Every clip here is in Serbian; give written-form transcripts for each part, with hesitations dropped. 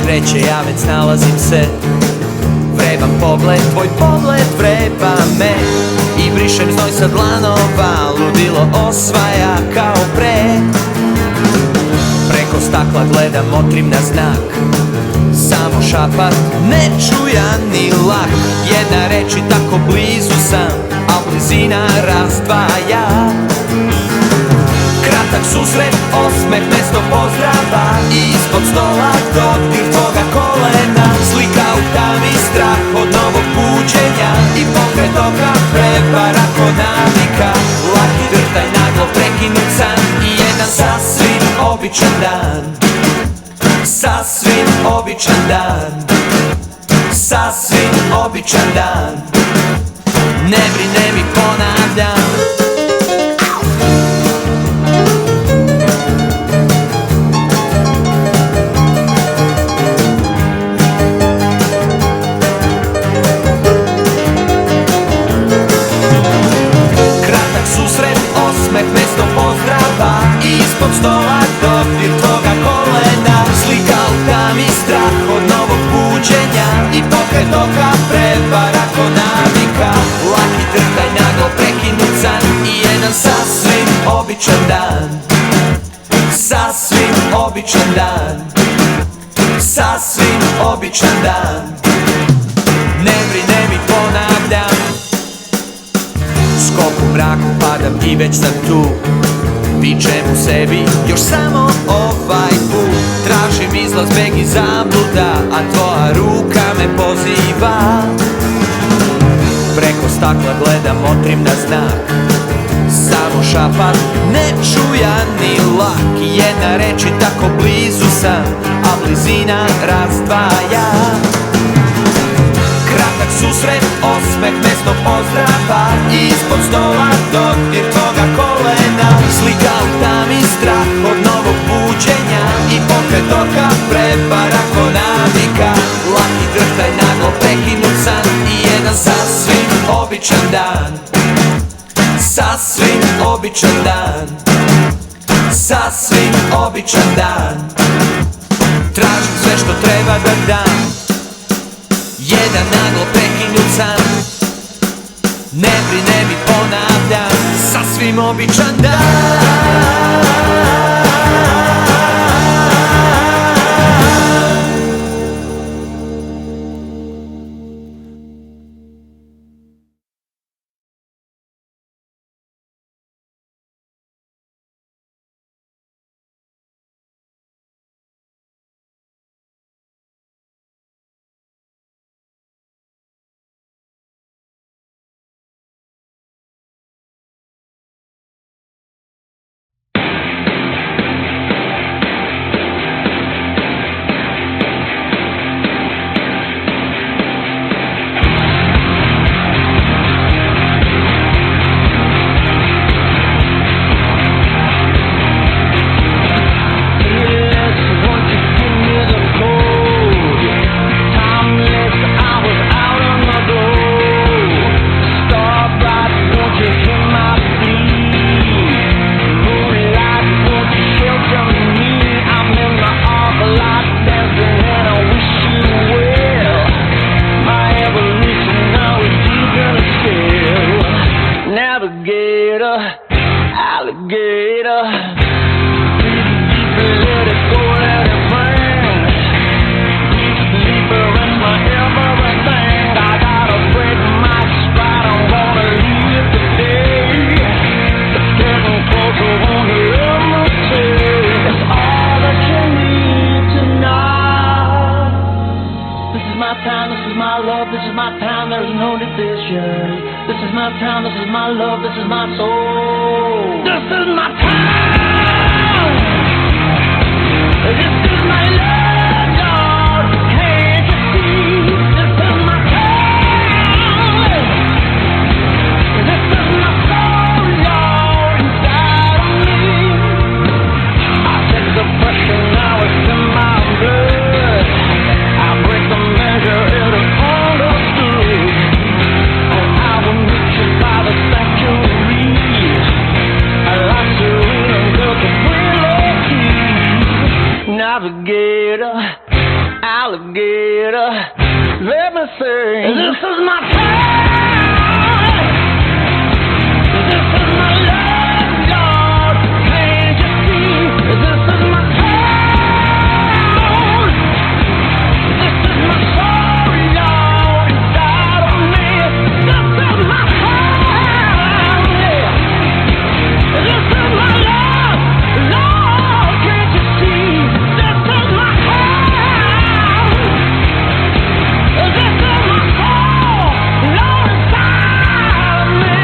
kreće, ja već nalazim se. Vreban pogled, tvoj pogled vreba me. I brišem znoj sa dlanova, ludilo osvaja kao pre. Preko stakla gledam, motrim na znak. Samo šapat, nečujan ni lak. Jedna reč i tako blizu sam, a blizina razdvaja. Kratak susret, osmeh, mesto pozdrava. I ispod stola dodir tvoga kolena. Slika u tami, strah od novog buđenja. I pokret oka, prepara ko navika. Laki drhtaj, naglo prekinut san. I jedan sasvim običan dan. Sasvim običan dan. Sasvim običan dan. Ne brine mi, ponavljam. Kratak susret, osmeh, mesto pozdrava. I ispod stola dodir tvoga kolena. Slika u tami, strah od novog buđenja. I pokret oka, prevara ko navika. Laki drhtaj, naglo prekinut san. I jedan sasvim običan dan. Sasvim običan dan. Sasvim običan dan. Ne brine mi, ponavljam. Skok u mraku, padam i već sam tu. Vičem u sebi, još samo ovaj put. Tražim izlaz, beg i zabluda, a tvoja ruka me poziva. Preko stakla gledam, motrim na znak. Samo šapat, nečujan ni lak. Jedna reč i tako blizu sam, a blizina razdvaja. Kratak susret, osmeh, mesto pozdrava. I ispod stola dodir tvoga kolena. Slika u tami, strah od novog buđenja. I pokret oka, prepara ko navika. Laki drhtaj, naglo prekinut san. I jedan sasvim običan dan. Sasvim običan dan. Sasvim običan dan. Tražim sve što treba da dam. Jedan naglo prekinut san. Ne brine mi, ponavljam. Sasvim običan dan. I like to sing. This is my town. This is my love, Lord. Can't you see? This is my town. This is my soul, Lord, inside of me. This is my town. This is my love, Lord. Can't you see? This is my town. This is my soul, Lord, inside of me.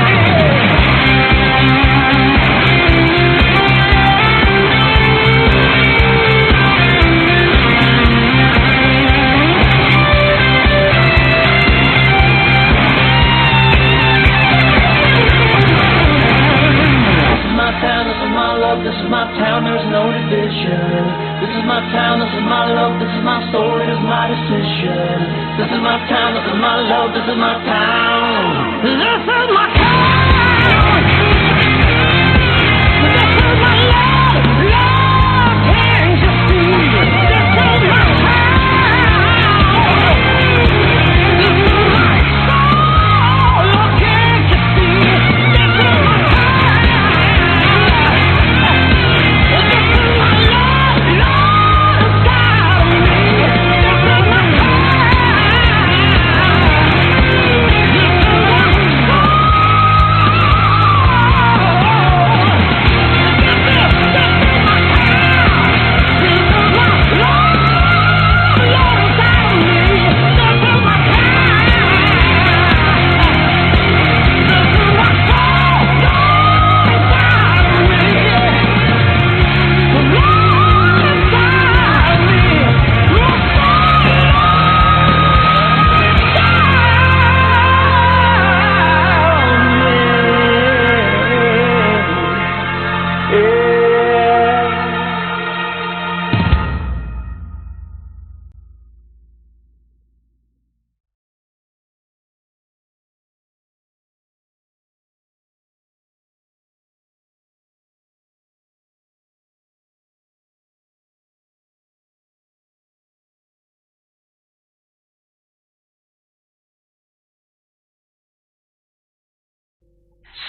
This is my love, this is my town, there's no division. This is my town, this is my love, this is my soul, it is my decision. This is my town, this is my love, this is my town. This is my town. This is my love, love, can't you see? This is my town. This is my soul, Lord, can't you see? This is my town.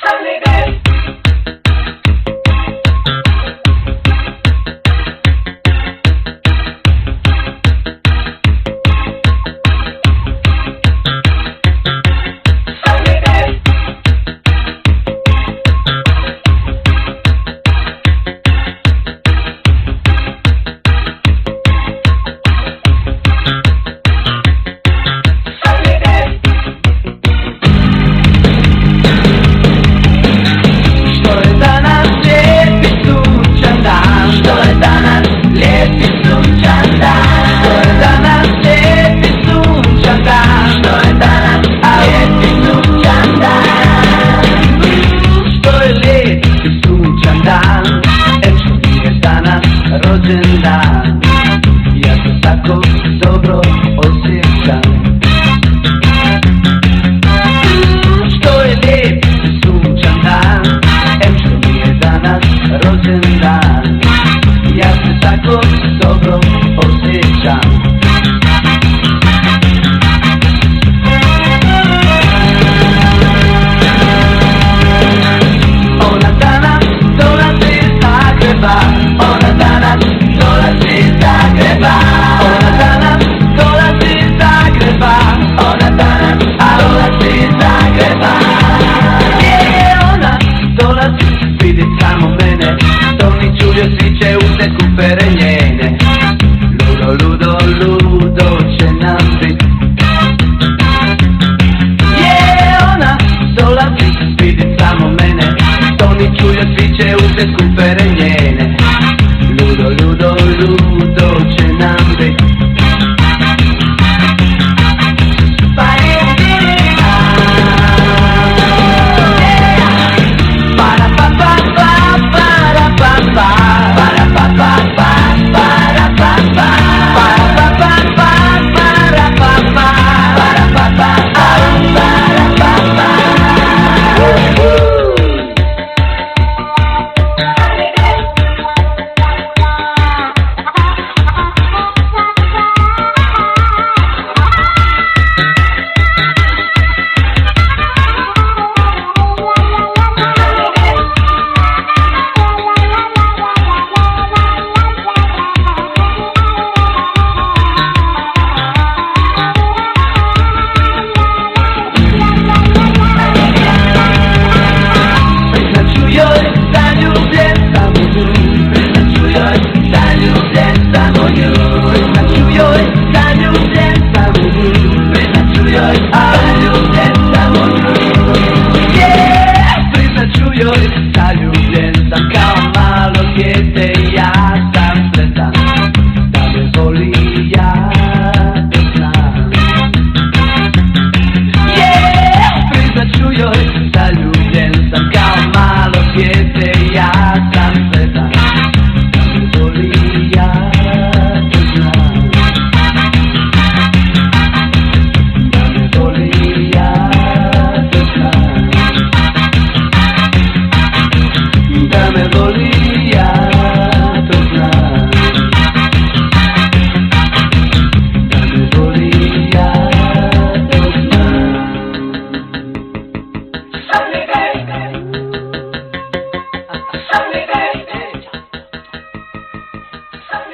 Sunny day. your